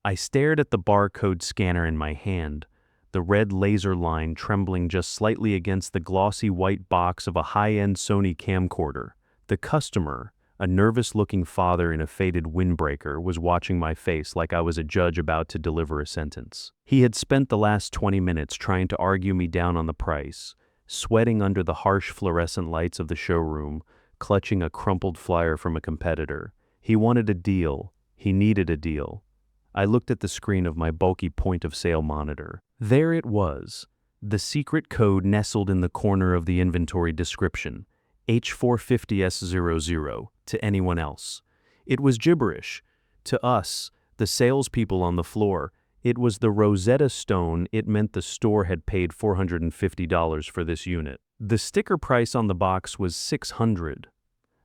I stared at the barcode scanner in my hand, the red laser line trembling just slightly against the glossy white box of a high-end Sony camcorder. The customer, a nervous-looking father in a faded windbreaker, was watching my face like I was a judge about to deliver a sentence. He had spent the last 20 minutes trying to argue me down on the price, sweating under the harsh fluorescent lights of the showroom, clutching a crumpled flyer from a competitor. He wanted a deal. He needed a deal. I looked at the screen of my bulky point-of-sale monitor. There it was, the secret code nestled in the corner of the inventory description, H450S00, to anyone else. It was gibberish. To us, the salespeople on the floor, it was the Rosetta Stone. It meant the store had paid $450 for this unit. The sticker price on the box was $600.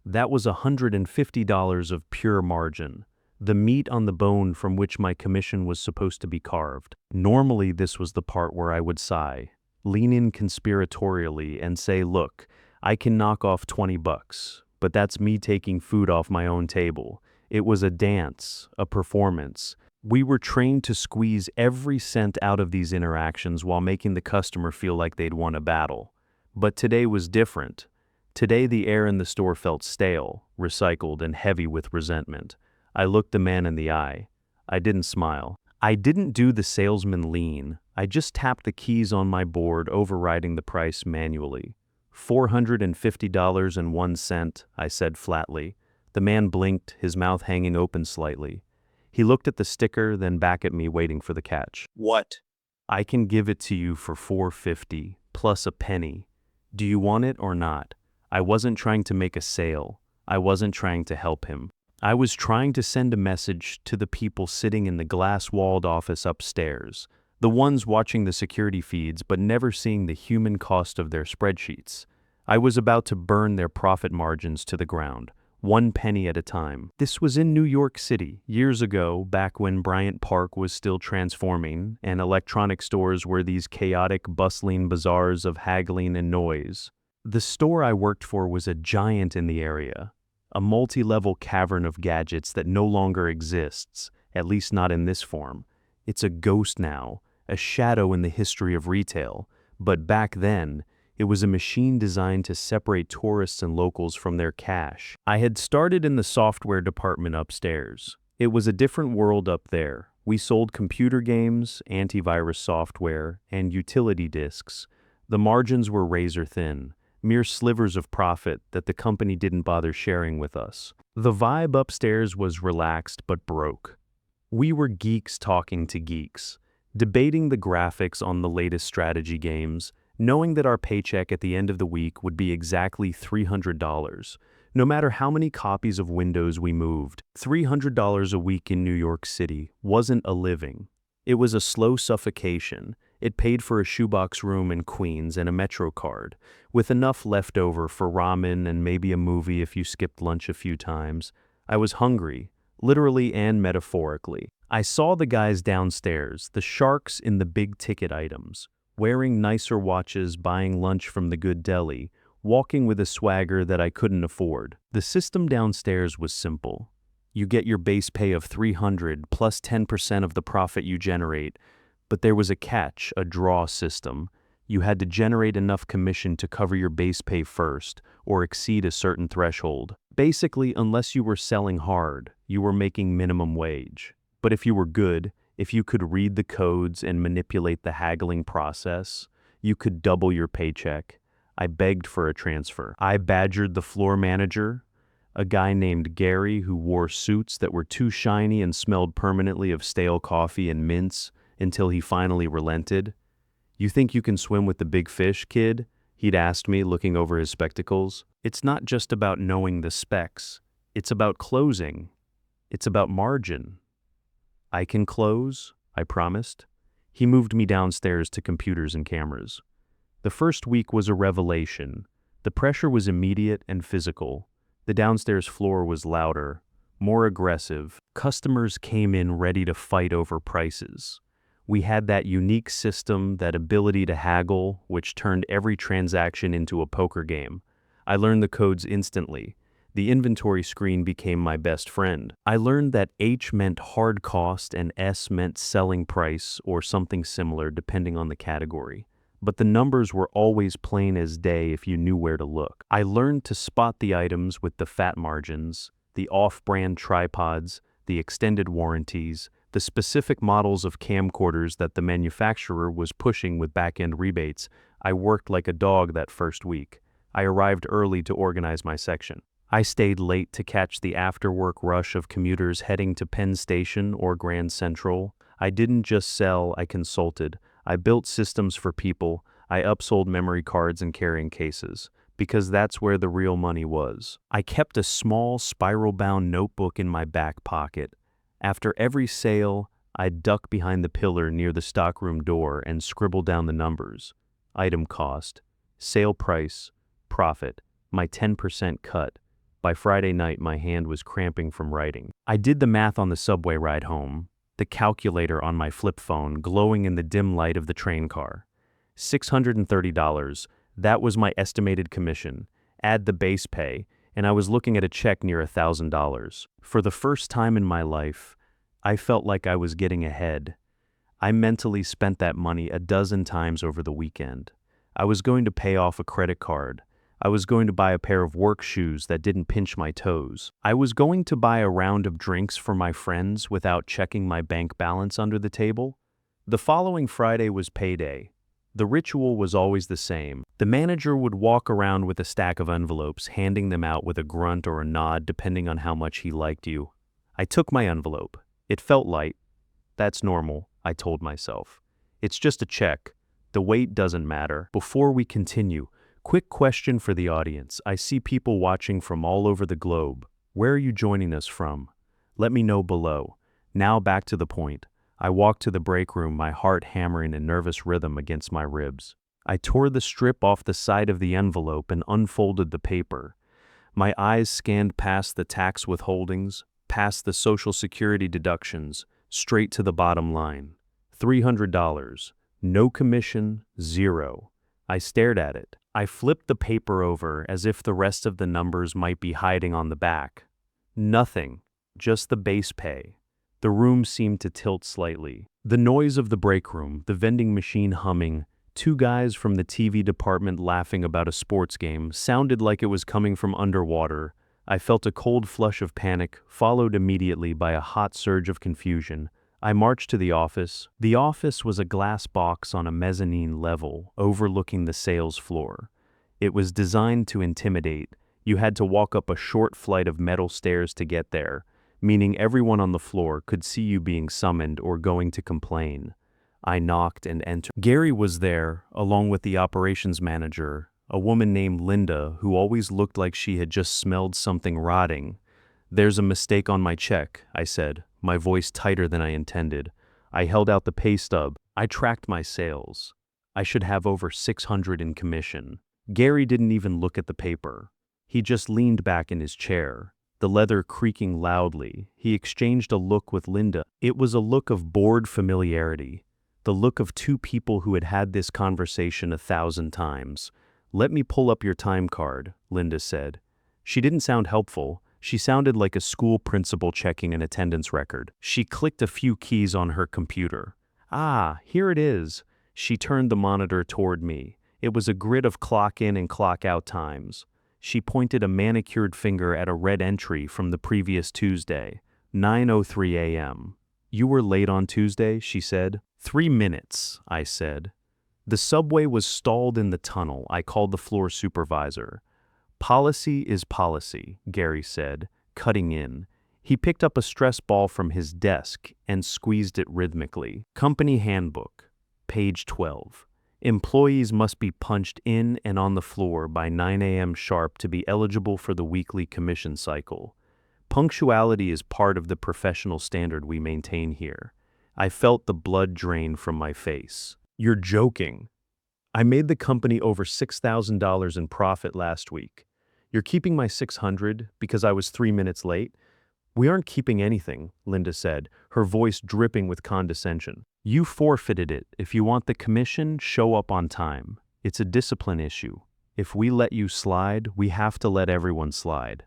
That was $150 of pure margin, the meat on the bone from which my commission was supposed to be carved. Normally, this was the part where I would sigh, lean in conspiratorially and say, look, I can knock off $20, but that's me taking food off my own table. It was a dance, a performance. We were trained to squeeze every cent out of these interactions while making the customer feel like they'd won a battle. But today was different. Today the air in the store felt stale, recycled, and heavy with resentment. I looked the man in the eye. I didn't smile. I didn't do the salesman lean. I just tapped the keys on my board, overriding the price manually. $450.01, I said flatly. The man blinked, his mouth hanging open slightly. He looked at the sticker, then back at me, waiting for the catch. What? I can give it to you for $450, plus a penny. Do you want it or not? I wasn't trying to make a sale. I wasn't trying to help him. I was trying to send a message to the people sitting in the glass-walled office upstairs, the ones watching the security feeds but never seeing the human cost of their spreadsheets. I was about to burn their profit margins to the ground, 1 penny at a time. This was in New York City, years ago, back when Bryant Park was still transforming, and electronic stores were these chaotic, bustling bazaars of haggling and noise. The store I worked for was a giant in the area, a multi-level cavern of gadgets that no longer exists, at least not in this form. It's a ghost now, a shadow in the history of retail, but back then, it was a machine designed to separate tourists and locals from their cash. I had started in the software department upstairs. It was a different world up there. We sold computer games, antivirus software, and utility disks. The margins were razor thin, mere slivers of profit that the company didn't bother sharing with us. The vibe upstairs was relaxed but broke. We were geeks talking to geeks, debating the graphics on the latest strategy games, knowing that our paycheck at the end of the week would be exactly $300, no matter how many copies of Windows we moved. $300 a week in New York City wasn't a living. It was a slow suffocation. It paid for a shoebox room in Queens and a Metro card, with enough left over for ramen and maybe a movie if you skipped lunch a few times. I was hungry, literally and metaphorically. I saw the guys downstairs, the sharks in the big-ticket items, wearing nicer watches, buying lunch from the good deli, walking with a swagger that I couldn't afford. The system downstairs was simple. You get your base pay of $300 plus 10% of the profit you generate, but there was a catch, a draw system. You had to generate enough commission to cover your base pay first, or exceed a certain threshold. Basically, unless you were selling hard, you were making minimum wage. But if you were good, if you could read the codes and manipulate the haggling process, you could double your paycheck. I begged for a transfer. I badgered the floor manager, a guy named Gary who wore suits that were too shiny and smelled permanently of stale coffee and mints, until he finally relented. "You think you can swim with the big fish, kid?" he'd asked me, looking over his spectacles. "It's not just about knowing the specs. It's about closing. It's about margin." "I can close," I promised. He moved me downstairs to computers and cameras. The first week was a revelation. The pressure was immediate and physical. The downstairs floor was louder, more aggressive. Customers came in ready to fight over prices. We had that unique system, that ability to haggle, which turned every transaction into a poker game. I learned the codes instantly. The inventory screen became my best friend. I learned that H meant hard cost and S meant selling price or something similar depending on the category. But the numbers were always plain as day if you knew where to look. I learned to spot the items with the fat margins, the off-brand tripods, the extended warranties, the specific models of camcorders that the manufacturer was pushing with back-end rebates. I worked like a dog that first week. I arrived early to organize my section. I stayed late to catch the after-work rush of commuters heading to Penn Station or Grand Central. I didn't just sell, I consulted. I built systems for people. I upsold memory cards and carrying cases, because that's where the real money was. I kept a small spiral-bound notebook in my back pocket. After every sale, I'd duck behind the pillar near the stockroom door and scribble down the numbers. Item cost, sale price, profit, my 10% cut. By Friday night, my hand was cramping from writing. I did the math on the subway ride home, the calculator on my flip phone glowing in the dim light of the train car. $630, that was my estimated commission. Add the base pay, and I was looking at a check near $1,000. For the first time in my life, I felt like I was getting ahead. I mentally spent that money a dozen times over the weekend. I was going to pay off a credit card. I was going to buy a pair of work shoes that didn't pinch my toes. I was going to buy a round of drinks for my friends without checking my bank balance under the table. The following Friday was payday. The ritual was always the same. The manager would walk around with a stack of envelopes, handing them out with a grunt or a nod depending on how much he liked you. I took my envelope. It felt light. That's normal, I told myself. It's just a check. The weight doesn't matter. Before we continue, quick question for the audience. I see people watching from all over the globe. Where are you joining us from? Let me know below. Now back to the point. I walked to the break room, my heart hammering a nervous rhythm against my ribs. I tore the strip off the side of the envelope and unfolded the paper. My eyes scanned past the tax withholdings, past the Social Security deductions, straight to the bottom line. $300. No commission, zero. I stared at it. I flipped the paper over as if the rest of the numbers might be hiding on the back. Nothing, just the base pay. The room seemed to tilt slightly. The noise of the break room, the vending machine humming, two guys from the TV department laughing about a sports game sounded like it was coming from underwater. I felt a cold flush of panic, followed immediately by a hot surge of confusion. I marched to the office. The office was a glass box on a mezzanine level, overlooking the sales floor. It was designed to intimidate. You had to walk up a short flight of metal stairs to get there, meaning everyone on the floor could see you being summoned or going to complain. I knocked and entered. Gary was there, along with the operations manager, a woman named Linda who always looked like she had just smelled something rotting. "There's a mistake on my check," I said, my voice tighter than I intended. I held out the pay stub. I tracked my sales. I should have over $600 in commission. Gary didn't even look at the paper. He just leaned back in his chair, the leather creaking loudly. He exchanged a look with Linda. It was a look of bored familiarity, the look of two people who had had this conversation 1,000 times. "Let me pull up your time card," Linda said. She didn't sound helpful. She sounded like a school principal checking an attendance record. She clicked a few keys on her computer. "Ah, here it is." She turned the monitor toward me. It was a grid of clock in and clock out times. She pointed a manicured finger at a red entry from the previous Tuesday, 9:03 a.m. "You were late on Tuesday," she said. 3 minutes, I said. The subway was stalled in the tunnel. I called the floor supervisor. "Policy is policy," Gary said, cutting in. He picked up a stress ball from his desk and squeezed it rhythmically. "Company Handbook, page 12. Employees must be punched in and on the floor by 9 a.m. sharp to be eligible for the weekly commission cycle. Punctuality is part of the professional standard we maintain here." I felt the blood drain from my face. "You're joking. I made the company over $6,000 in profit last week. You're keeping my $600 because I was 3 minutes late?" "We aren't keeping anything," Linda said, her voice dripping with condescension. "You forfeited it. If you want the commission, show up on time. It's a discipline issue. If we let you slide, we have to let everyone slide."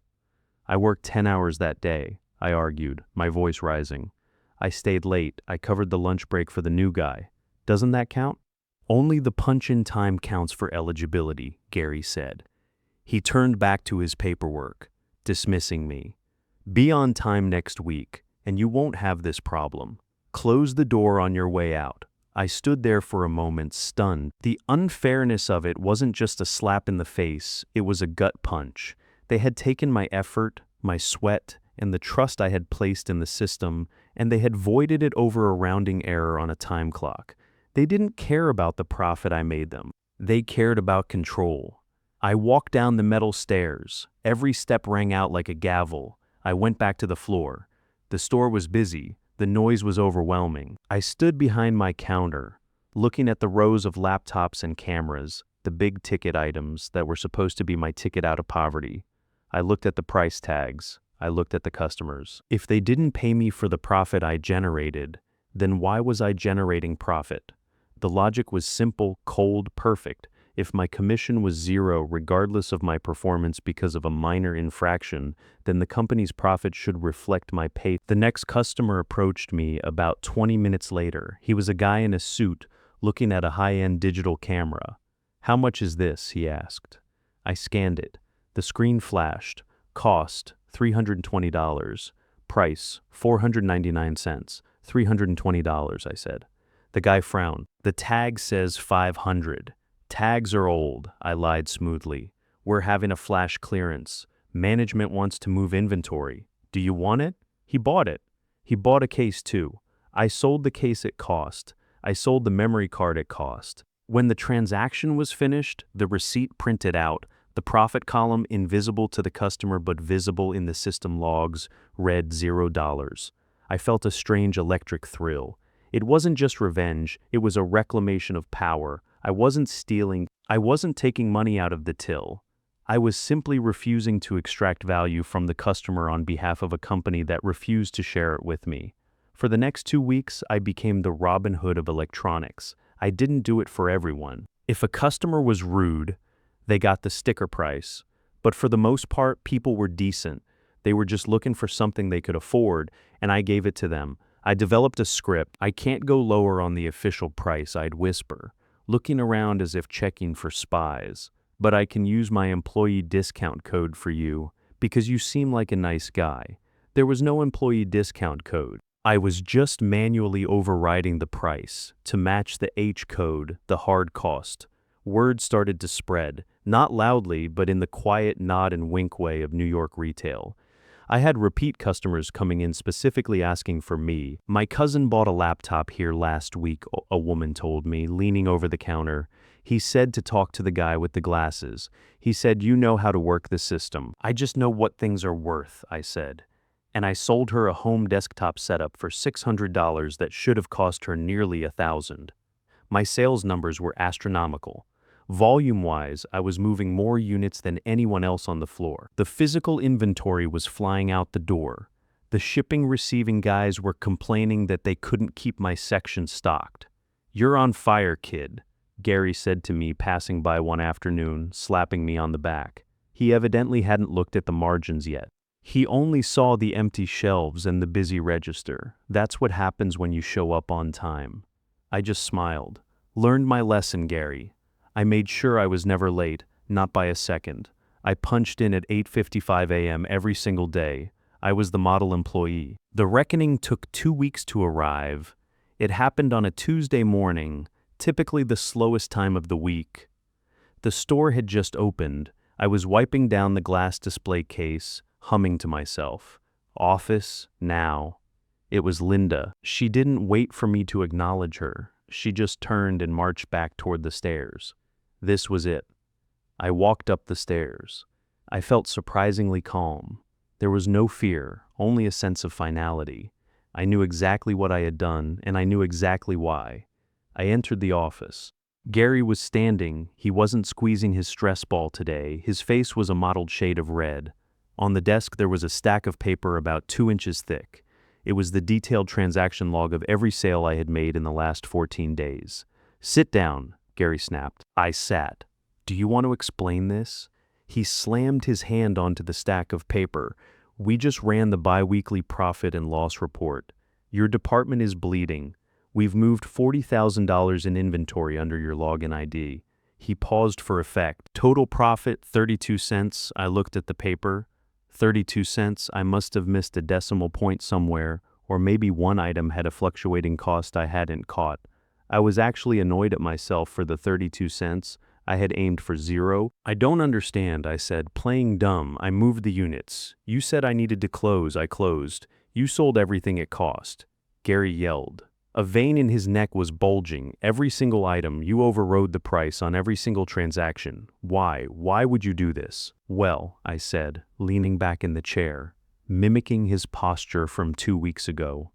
I worked 10 hours that day, I argued, my voice rising. I stayed late, I covered the lunch break for the new guy. Doesn't that count? Only the punch-in time counts for eligibility, Gary said. He turned back to his paperwork, dismissing me. Be on time next week, and you won't have this problem. Close the door on your way out. I stood there for a moment, stunned. The unfairness of it wasn't just a slap in the face, it was a gut punch. They had taken my effort, my sweat, and the trust I had placed in the system, and they had voided it over a rounding error on a time clock. They didn't care about the profit I made them. They cared about control. I walked down the metal stairs. Every step rang out like a gavel. I went back to the floor. The store was busy. The noise was overwhelming. I stood behind my counter, looking at the rows of laptops and cameras, the big ticket items that were supposed to be my ticket out of poverty. I looked at the price tags. I looked at the customers. If they didn't pay me for the profit I generated, then why was I generating profit? The logic was simple, cold, perfect. If my commission was zero regardless of my performance because of a minor infraction, then the company's profit should reflect my pay. The next customer approached me about 20 minutes later. He was a guy in a suit looking at a high-end digital camera. "How much is this?" he asked. I scanned it. The screen flashed. Cost, $320. Price, 499 cents. $320, I said. The guy frowned. "The tag says 500. Tags are old," I lied smoothly. "We're having a flash clearance. Management wants to move inventory. Do you want it?" He bought it. He bought a case too. I sold the case at cost. I sold the memory card at cost. When the transaction was finished, the receipt printed out, the profit column invisible to the customer but visible in the system logs, read $0. I felt a strange electric thrill. It wasn't just revenge, it was a reclamation of power. I wasn't stealing, I wasn't taking money out of the till. I was simply refusing to extract value from the customer on behalf of a company that refused to share it with me. For the next 2 weeks, I became the Robin Hood of electronics. I didn't do it for everyone. If a customer was rude, they got the sticker price. But for the most part, people were decent. They were just looking for something they could afford, and I gave it to them. I developed a script. "I can't go lower on the official price," I'd whisper, looking around as if checking for spies. "But I can use my employee discount code for you, because you seem like a nice guy." There was no employee discount code. I was just manually overriding the price to match the H code, the hard cost. Word started to spread, not loudly, but in the quiet nod and wink way of New York retail. I had repeat customers coming in specifically asking for me. "My cousin bought a laptop here last week," a woman told me, leaning over the counter. "He said to talk to the guy with the glasses. He said, 'You know how to work the system.'" "I just know what things are worth," I said. And I sold her a home desktop setup for $600 that should have cost her nearly $1,000. My sales numbers were astronomical. Volume-wise, I was moving more units than anyone else on the floor. The physical inventory was flying out the door. The shipping-receiving guys were complaining that they couldn't keep my section stocked. "You're on fire, kid," Gary said to me passing by one afternoon, slapping me on the back. He evidently hadn't looked at the margins yet. He only saw the empty shelves and the busy register. That's what happens when you show up on time. I just smiled. "Learned my lesson, Gary." I made sure I was never late, not by a second. I punched in at 8:55 a.m. every single day. I was the model employee. The reckoning took 2 weeks to arrive. It happened on a Tuesday morning, typically the slowest time of the week. The store had just opened. I was wiping down the glass display case, humming to myself. "Office, now." It was Linda. She didn't wait for me to acknowledge her. She just turned and marched back toward the stairs. This was it. I walked up the stairs. I felt surprisingly calm. There was no fear, only a sense of finality. I knew exactly what I had done, and I knew exactly why. I entered the office. Gary was standing. He wasn't squeezing his stress ball today. His face was a mottled shade of red. On the desk there was a stack of paper about 2 inches thick. It was the detailed transaction log of every sale I had made in the last 14 days. "Sit down," Gary snapped. I sat. "Do you want to explain this?" He slammed his hand onto the stack of paper. We just ran the bi-weekly profit and loss report. Your department is bleeding. We've moved $40,000 in inventory under your login ID. He paused for effect. Total profit, 32 cents. I looked at the paper. 32 cents. I must have missed a decimal point somewhere, or maybe one item had a fluctuating cost I hadn't caught. I was actually annoyed at myself for the 32 cents. I had aimed for 0. I don't understand, I said, playing dumb. I moved the units. You said I needed to close, I closed. You sold everything it cost. Gary yelled. A vein in his neck was bulging. Every single item, you overrode the price on every single transaction. Why? Why would you do this? Well, I said, leaning back in the chair, mimicking his posture from 2 weeks ago.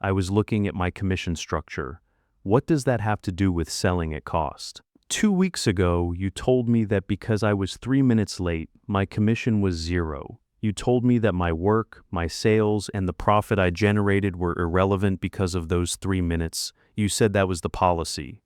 I was looking at my commission structure. What does that have to do with selling at cost? 2 weeks ago, you told me that because I was 3 minutes late, my commission was 0. You told me that my work, my sales, and the profit I generated were irrelevant because of those 3 minutes. You said that was the policy.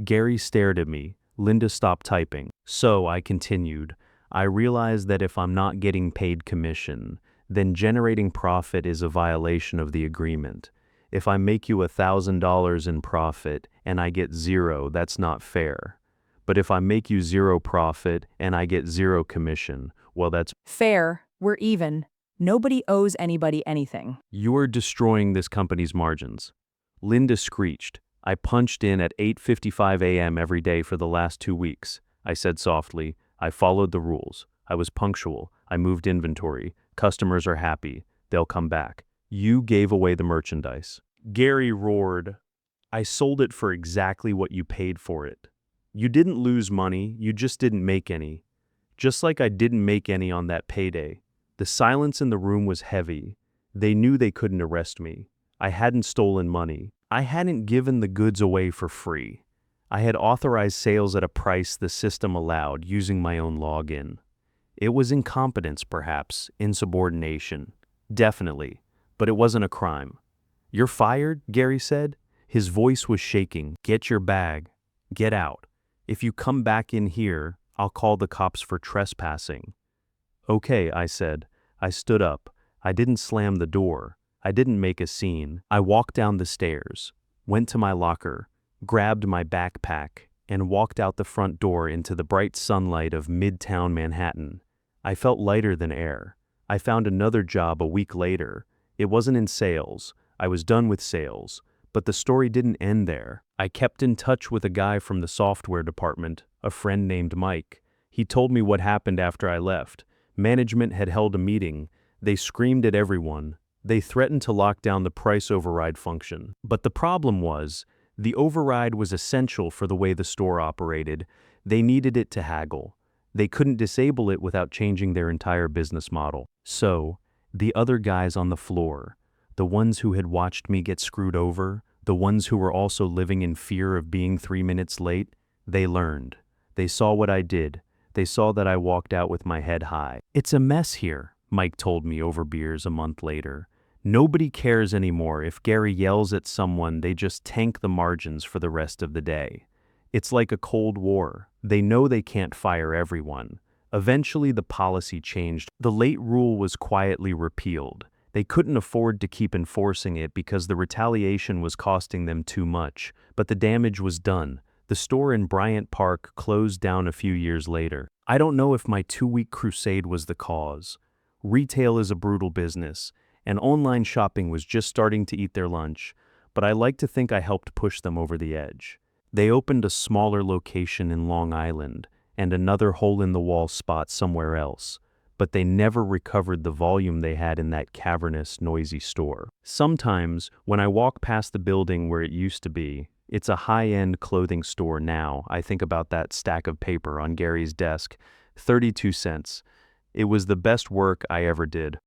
Gary stared at me. Linda stopped typing. So, I continued, I realized that if I'm not getting paid commission, then generating profit is a violation of the agreement. If I make you $1,000 in profit and I get 0, that's not fair. But if I make you 0 profit and I get 0 commission, well, that's fair. We're even. Nobody owes anybody anything. You're destroying this company's margins. Linda screeched. I punched in at 8:55 a.m. every day for the last 2 weeks. I said softly, I followed the rules. I was punctual. I moved inventory. Customers are happy. They'll come back. You gave away the merchandise. Gary roared. I sold it for exactly what you paid for it. You didn't lose money, you just didn't make any. Just like I didn't make any on that payday. The silence in the room was heavy. They knew they couldn't arrest me. I hadn't stolen money. I hadn't given the goods away for free. I had authorized sales at a price the system allowed using my own login. It was incompetence, perhaps, insubordination. Definitely. But it wasn't a crime. You're fired, Gary said. His voice was shaking. Get your bag. Get out. If you come back in here, I'll call the cops for trespassing. Okay, I said. I stood up. I didn't slam the door. I didn't make a scene. I walked down the stairs, went to my locker, grabbed my backpack, and walked out the front door into the bright sunlight of Midtown Manhattan. I felt lighter than air. I found another job a week later. It wasn't in sales. I was done with sales. But the story didn't end there. I kept in touch with a guy from the software department, a friend named Mike. He told me what happened after I left. Management had held a meeting. They screamed at everyone. They threatened to lock down the price override function. But the problem was, the override was essential for the way the store operated. They needed it to haggle. They couldn't disable it without changing their entire business model. So, the other guys on the floor, the ones who had watched me get screwed over, the ones who were also living in fear of being 3 minutes late, they learned. They saw what I did. They saw that I walked out with my head high. It's a mess here, Mike told me over beers a month later. Nobody cares anymore. If Gary yells at someone, they just tank the margins for the rest of the day. It's like a Cold War. They know they can't fire everyone. Eventually, the policy changed. The late rule was quietly repealed. They couldn't afford to keep enforcing it because the retaliation was costing them too much, but the damage was done. The store in Bryant Park closed down a few years later. I don't know if my 2-week crusade was the cause. Retail is a brutal business, and online shopping was just starting to eat their lunch, but I like to think I helped push them over the edge. They opened a smaller location in Long Island and another hole-in-the-wall spot somewhere else, but they never recovered the volume they had in that cavernous, noisy store. Sometimes, when I walk past the building where it used to be, it's a high-end clothing store now. I think about that stack of paper on Gary's desk, 32 cents. It was the best work I ever did.